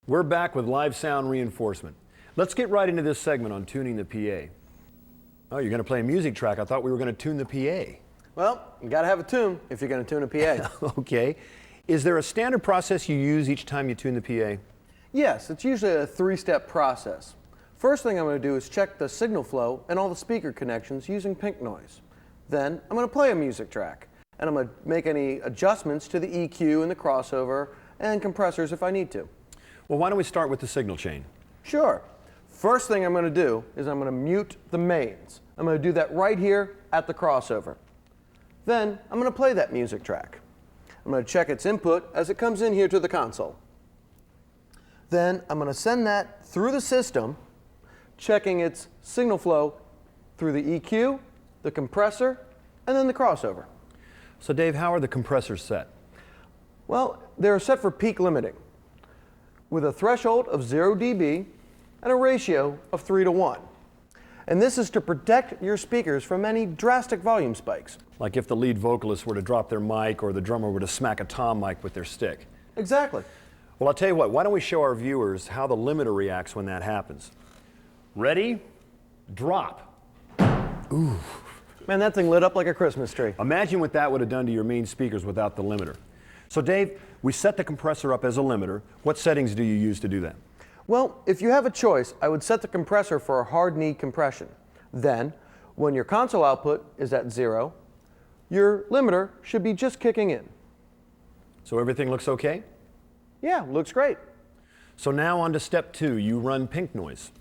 We're back with live sound reinforcement. Let's get right into this segment on tuning the PA. Oh, you're going to play a music track. I thought we were going to tune the PA. Well, you got to have a tune if you're going to tune a PA. Okay. Is there a standard process you use each time you tune the PA? Yes, it's usually a three-step process. First thing I'm going to do is check the signal flow and all the speaker connections using pink noise. Then I'm going to play a music track, and I'm going to make any adjustments to the EQ and the crossover and compressors if I need to. Well, why don't we start with the signal chain? Sure. First thing I'm going to do is I'm going to mute the mains. I'm going to do that right here at the crossover. Then I'm going to play that music track. I'm going to check its input as it comes in here to the console. Then I'm going to send that through the system, checking its signal flow through the EQ, the compressor, and then the crossover. So Dave, how are the compressors set? Well, they're set for peak limiting with a threshold of 0 dB and a ratio of 3:1. And this is to protect your speakers from any drastic volume spikes. Like if the lead vocalist were to drop their mic or the drummer were to smack a tom mic with their stick. Exactly. Well, I'll tell you what, why don't we show our viewers how the limiter reacts when that happens. Ready? Drop. Ooh. Man, that thing lit up like a Christmas tree. Imagine what that would have done to your main speakers without the limiter. So Dave, we set the compressor up as a limiter. What settings do you use to do that? Well, if you have a choice, I would set the compressor for a hard knee compression. Then, when your console output is at 0, your limiter should be just kicking in. So everything looks okay? Yeah, looks great. So now on to step 2, you run pink noise.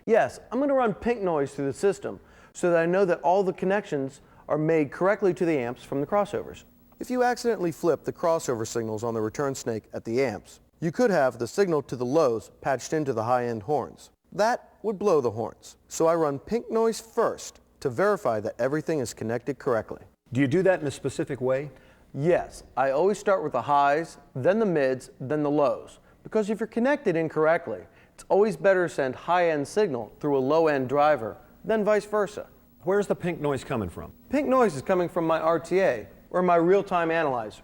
Yes, I'm going to run pink noise through the system so that I know that all the connections are made correctly to the amps from the crossovers. If you accidentally flip the crossover signals on the return snake at the amps, you could have the signal to the lows patched into the high-end horns. That would blow the horns. So I run pink noise first to verify that everything is connected correctly. Do you do that in a specific way? Yes, I always start with the highs, then the mids, then the lows. Because if you're connected incorrectly, it's always better to send high-end signal through a low-end driver than vice versa. Where's the pink noise coming from? Pink noise is coming from my RTA, or my real-time analyzer.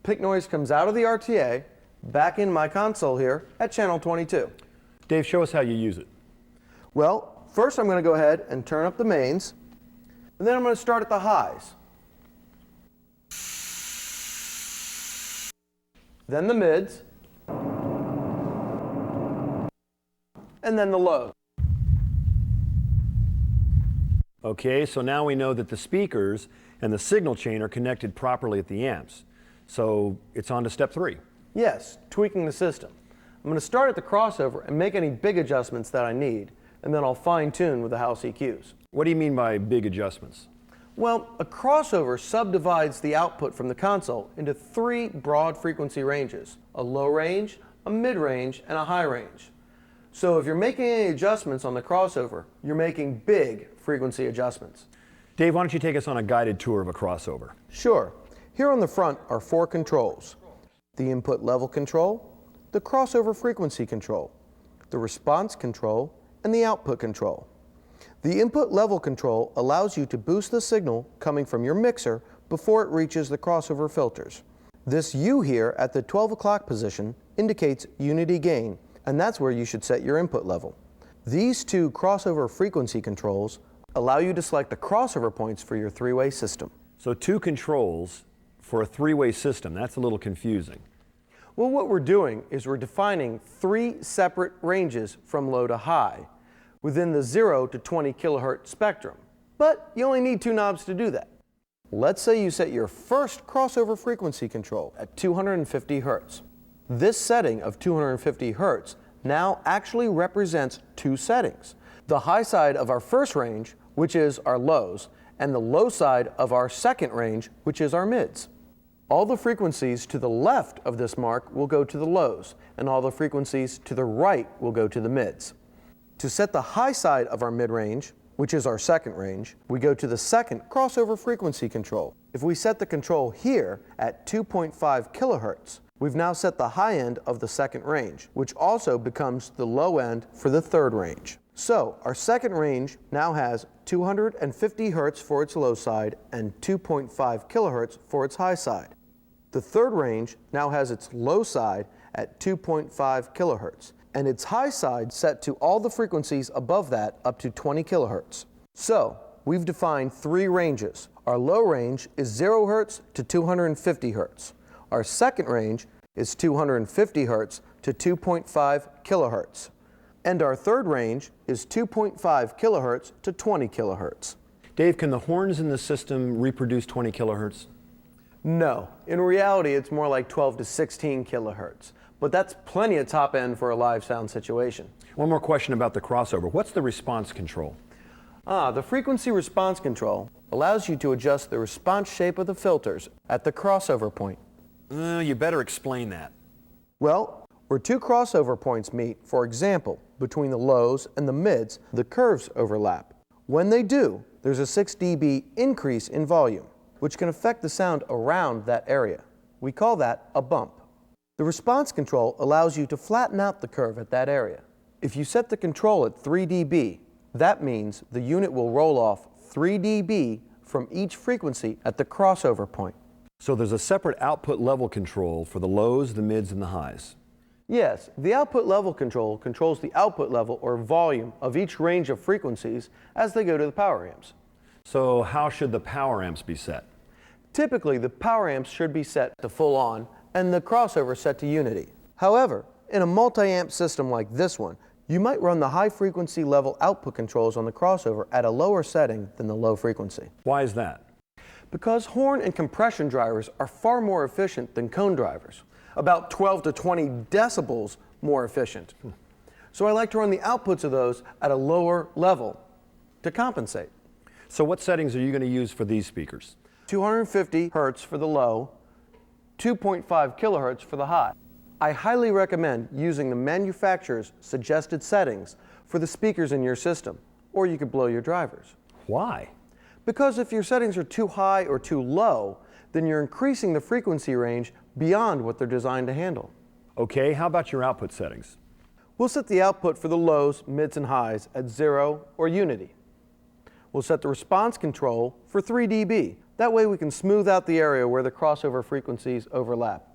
Pink noise comes out of the RTA, back in my console here at channel 22. Dave, show us how you use it. Well, first I'm going to go ahead and turn up the mains, and then I'm going to start at the highs. Then the mids, and then the lows. Okay, so now we know that the speakers and the signal chain are connected properly at the amps. So it's on to step 3. Yes, tweaking the system. I'm going to start at the crossover and make any big adjustments that I need, and then I'll fine-tune with the house EQs. What do you mean by big adjustments? Well, a crossover subdivides the output from the console into 3 broad frequency ranges: a low range, a mid-range, and a high range. So if you're making any adjustments on the crossover, you're making big frequency adjustments. Dave, why don't you take us on a guided tour of a crossover? Sure. Here on the front are 4 controls: the input level control, the crossover frequency control, the response control, and the output control. The input level control allows you to boost the signal coming from your mixer before it reaches the crossover filters. This U here at the 12 o'clock position indicates unity gain, and that's where you should set your input level. These 2 crossover frequency controls allow you to select the crossover points for your 3-way system. So 2 controls for a 3-way system. That's a little confusing. Well, what we're doing is we're defining 3 separate ranges from low to high within the 0 to 20 kilohertz spectrum. But you only need 2 knobs to do that. Let's say you set your first crossover frequency control at 250 hertz. This setting of 250 hertz now actually represents 2 settings: the high side of our first range, which is our lows, and the low side of our second range, which is our mids. All the frequencies to the left of this mark will go to the lows, and all the frequencies to the right will go to the mids. To set the high side of our mid-range, which is our second range, we go to the second crossover frequency control. If we set the control here at 2.5 kilohertz, we've now set the high end of the second range, which also becomes the low end for the third range. So our second range now has 250 hertz for its low side and 2.5 kilohertz for its high side. The third range now has its low side at 2.5 kilohertz, and its high side set to all the frequencies above that up to 20 kilohertz. So, we've defined three ranges. Our low range is 0 hertz to 250 hertz. Our second range is 250 hertz to 2.5 kilohertz. And our third range is 2.5 kilohertz to 20 kilohertz. Dave, can the horns in the system reproduce 20 kilohertz? No. In reality, it's more like 12 to 16 kilohertz. But that's plenty of top end for a live sound situation. One more question about the crossover. What's the response control? The frequency response control allows you to adjust the response shape of the filters at the crossover point. You better explain that. Well, where two crossover points meet, for example, between the lows and the mids, the curves overlap. When they do, there's a 6 dB increase in volume, which can affect the sound around that area. We call that a bump. The response control allows you to flatten out the curve at that area. If you set the control at 3 dB, that means the unit will roll off 3 dB from each frequency at the crossover point. So there's a separate output level control for the lows, the mids, and the highs. Yes, the output level control controls the output level or volume of each range of frequencies as they go to the power amps. So how should the power amps be set? Typically, the power amps should be set to full on and the crossover set to unity. However, in a multi-amp system like this one, you might run the high frequency level output controls on the crossover at a lower setting than the low frequency. Why is that? Because horn and compression drivers are far more efficient than cone drivers, about 12 to 20 decibels more efficient. So I like to run the outputs of those at a lower level to compensate. So what settings are you going to use for these speakers? 250 hertz for the low, 2.5 kilohertz for the high. I highly recommend using the manufacturer's suggested settings for the speakers in your system, or you could blow your drivers. Why? Because if your settings are too high or too low, then you're increasing the frequency range beyond what they're designed to handle. Okay, how about your output settings? We'll set the output for the lows, mids, and highs at 0 or unity. We'll set the response control for 3 dB. That way we can smooth out the area where the crossover frequencies overlap.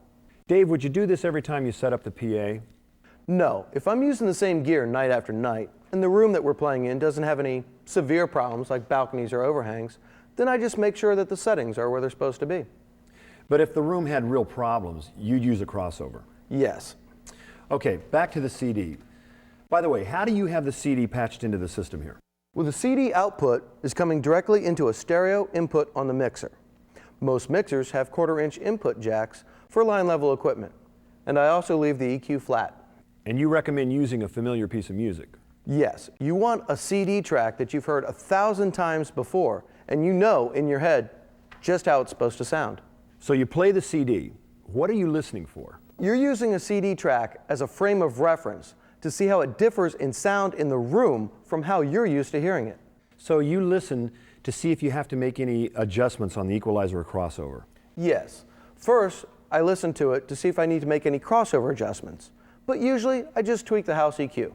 Dave, would you do this every time you set up the PA? No, if I'm using the same gear night after night, and the room that we're playing in doesn't have any severe problems like balconies or overhangs, then I just make sure that the settings are where they're supposed to be. But if the room had real problems, you'd use a crossover. Yes. Okay, back to the CD. By the way, how do you have the CD patched into the system here? Well, the CD output is coming directly into a stereo input on the mixer. Most mixers have 1/4-inch input jacks for line level equipment, and I also leave the EQ flat. And you recommend using a familiar piece of music? Yes, you want a CD track that you've heard 1,000 times before, and you know in your head just how it's supposed to sound. So you play the CD. What are you listening for? You're using a CD track as a frame of reference to see how it differs in sound in the room from how you're used to hearing it. So you listen to see if you have to make any adjustments on the equalizer or crossover? Yes. First, I listen to it to see if I need to make any crossover adjustments. But usually, I just tweak the house EQ.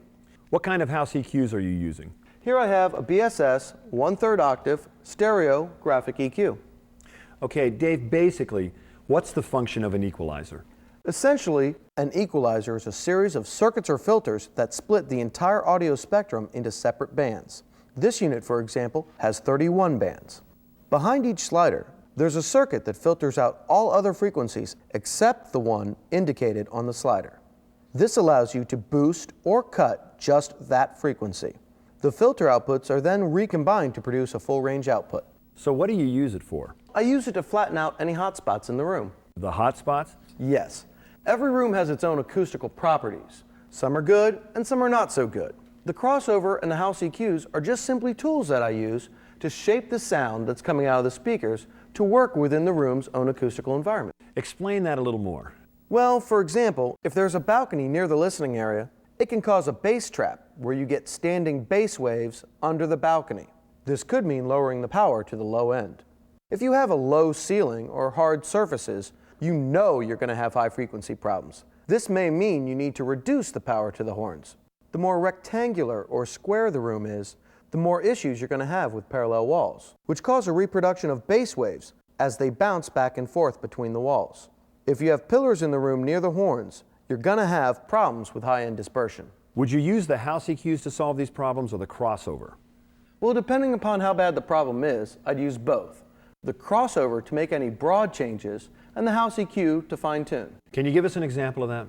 What kind of house EQs are you using? Here I have a BSS 1/3 octave stereo graphic EQ. Okay, Dave, basically, what's the function of an equalizer? Essentially, an equalizer is a series of circuits or filters that split the entire audio spectrum into separate bands. This unit, for example, has 31 bands. Behind each slider, there's a circuit that filters out all other frequencies except the one indicated on the slider. This allows you to boost or cut just that frequency. The filter outputs are then recombined to produce a full range output. So what do you use it for? I use it to flatten out any hot spots in the room. The hot spots? Yes. Every room has its own acoustical properties. Some are good and some are not so good. The crossover and the house EQs are just simply tools that I use to shape the sound that's coming out of the speakers to work within the room's own acoustical environment. Explain that a little more. Well, for example, if there's a balcony near the listening area, it can cause a bass trap where you get standing bass waves under the balcony. This could mean lowering the power to the low end. If you have a low ceiling or hard surfaces, you know you're going to have high frequency problems. This may mean you need to reduce the power to the horns. The more rectangular or square the room is, the more issues you're going to have with parallel walls, which cause a reproduction of bass waves as they bounce back and forth between the walls. If you have pillars in the room near the horns, you're going to have problems with high-end dispersion. Would you use the house EQs to solve these problems or the crossover? Well, depending upon how bad the problem is, I'd use both. The crossover to make any broad changes, and the house EQ to fine-tune. Can you give us an example of that?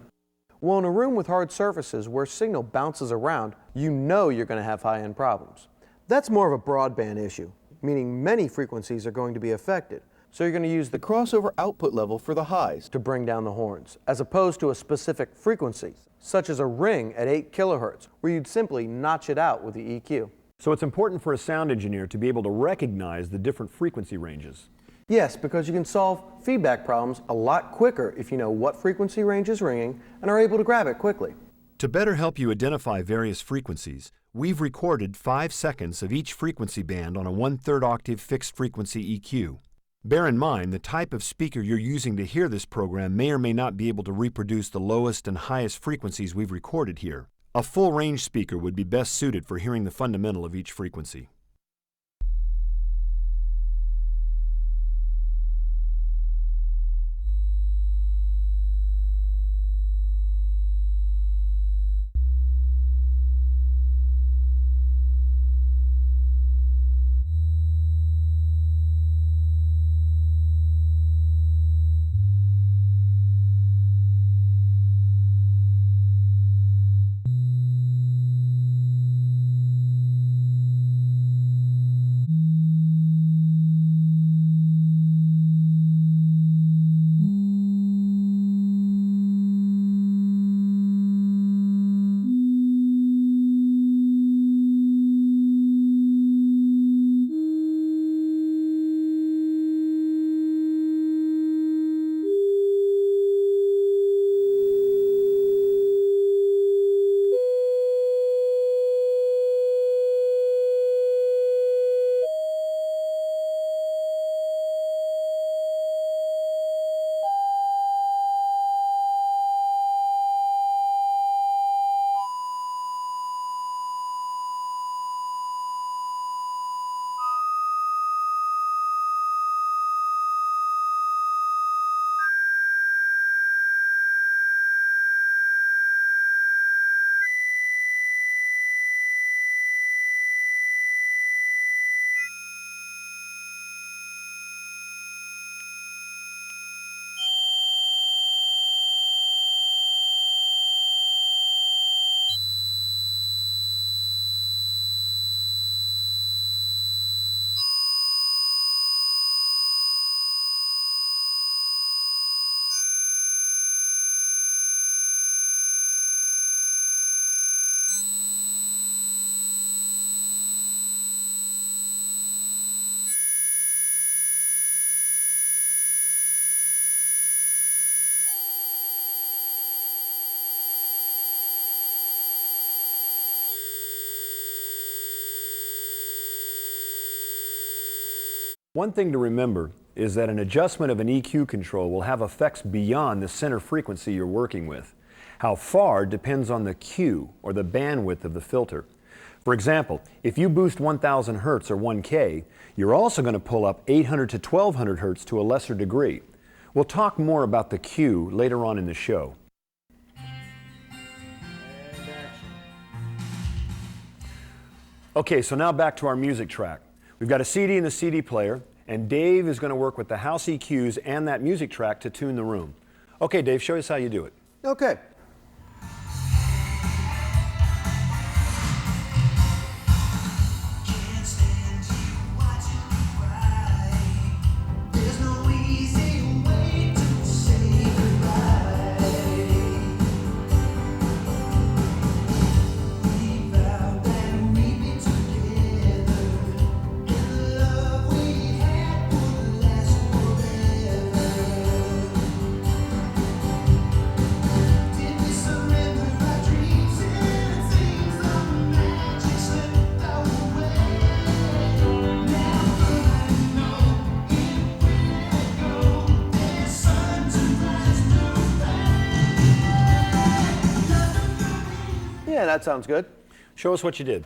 Well, in a room with hard surfaces where signal bounces around, you know you're going to have high-end problems. That's more of a broadband issue, meaning many frequencies are going to be affected. So you're going to use the crossover output level for the highs to bring down the horns, as opposed to a specific frequency, such as a ring at 8 kilohertz, where you'd simply notch it out with the EQ. So it's important for a sound engineer to be able to recognize the different frequency ranges. Yes, because you can solve feedback problems a lot quicker if you know what frequency range is ringing and are able to grab it quickly. To better help you identify various frequencies, we've recorded 5 seconds of each frequency band on a 1/3 octave fixed frequency EQ. Bear in mind, the type of speaker you're using to hear this program may or may not be able to reproduce the lowest and highest frequencies we've recorded here. A full range speaker would be best suited for hearing the fundamental of each frequency. One thing to remember is that an adjustment of an EQ control will have effects beyond the center frequency you're working with. How far depends on the Q, or the bandwidth of the filter. For example, if you boost 1000 Hertz or 1K, you're also going to pull up 800 to 1200 Hertz to a lesser degree. We'll talk more about the Q later on in the show. Okay, so now back to our music track. We've got a CD in the CD player, and Dave is going to work with the house EQs and that music track to tune the room. Okay, Dave, show us how you do it. Okay. Yeah, that sounds good. Show us what you did.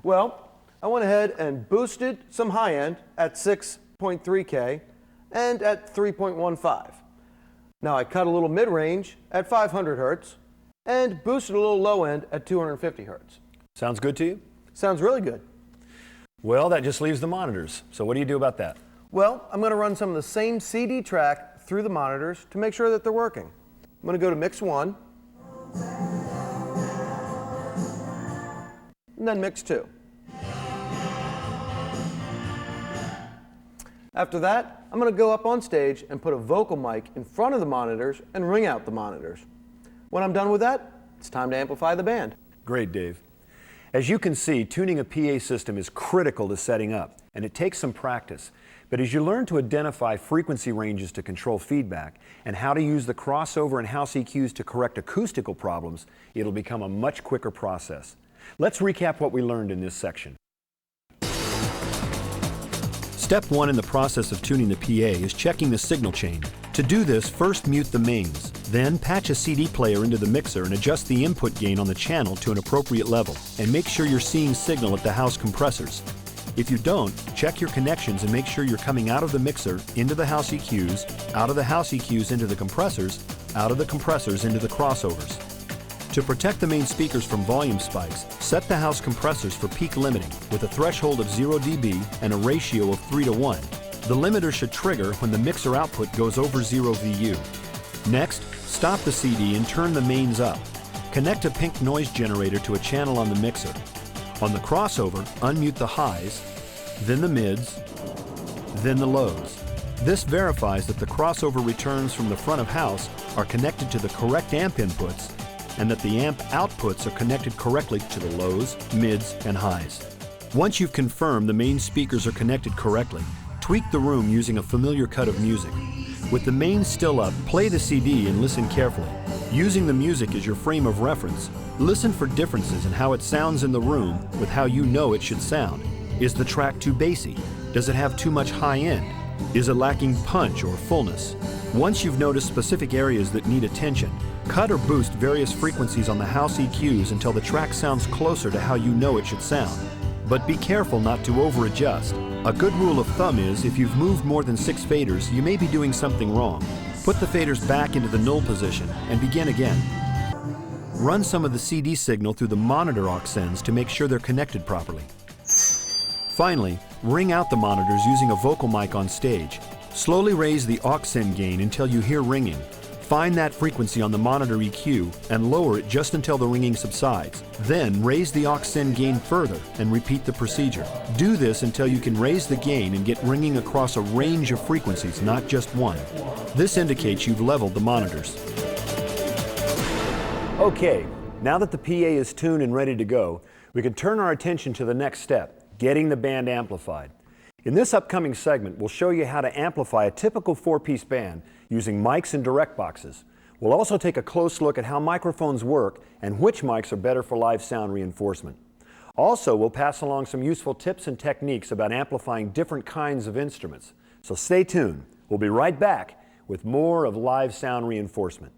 Well, I went ahead and boosted some high end at 6.3K and at 3.15. Now I cut a little mid-range at 500 Hertz and boosted a little low end at 250 Hertz. Sounds good to you? Sounds really good. Well, that just leaves the monitors. So what do you do about that? Well, I'm going to run some of the same CD track through the monitors to make sure that they're working. I'm going to go to mix 1, and then mix 2. After that, I'm going to go up on stage and put a vocal mic in front of the monitors and ring out the monitors. When I'm done with that, it's time to amplify the band. Great, Dave. As you can see, tuning a PA system is critical to setting up, and it takes some practice. But as you learn to identify frequency ranges to control feedback and how to use the crossover and house EQs to correct acoustical problems, it'll become a much quicker process. Let's recap what we learned in this section. Step 1 in the process of tuning the PA is checking the signal chain. To do this, first mute the mains, then patch a CD player into the mixer and adjust the input gain on the channel to an appropriate level, and make sure you're seeing signal at the house compressors. If you don't, check your connections and make sure you're coming out of the mixer into the house EQs, out of the house EQs into the compressors, out of the compressors into the crossovers. To protect the main speakers from volume spikes, set the house compressors for peak limiting with a threshold of 0 dB and a ratio of 3:1. The limiter should trigger when the mixer output goes over 0 VU. Next, stop the CD and turn the mains up. Connect a pink noise generator to a channel on the mixer. On the crossover, unmute the highs, then the mids, then the lows. This verifies that the crossover returns from the front of house are connected to the correct amp inputs and that the amp outputs are connected correctly to the lows, mids, and highs. Once you've confirmed the main speakers are connected correctly, tweak the room using a familiar cut of music. With the mains still up, play the CD and listen carefully. Using the music as your frame of reference, listen for differences in how it sounds in the room with how you know it should sound. Is the track too bassy? Does it have too much high end? Is it lacking punch or fullness? Once you've noticed specific areas that need attention, cut or boost various frequencies on the house EQs until the track sounds closer to how you know it should sound. But be careful not to over-adjust. A good rule of thumb is if you've moved more than 6 faders, you may be doing something wrong. Put the faders back into the null position and begin again. Run some of the CD signal through the monitor aux sends to make sure they're connected properly. Finally, ring out the monitors using a vocal mic on stage. Slowly raise the aux send gain until you hear ringing. Find that frequency on the monitor EQ and lower it just until the ringing subsides. Then raise the aux send gain further and repeat the procedure. Do this until you can raise the gain and get ringing across a range of frequencies, not just one. This indicates you've leveled the monitors. Okay, now that the PA is tuned and ready to go, we can turn our attention to the next step, getting the band amplified. In this upcoming segment, we'll show you how to amplify a typical 4-piece band using mics and direct boxes. We'll also take a close look at how microphones work and which mics are better for live sound reinforcement. Also, we'll pass along some useful tips and techniques about amplifying different kinds of instruments. So stay tuned. We'll be right back with more of live sound reinforcement.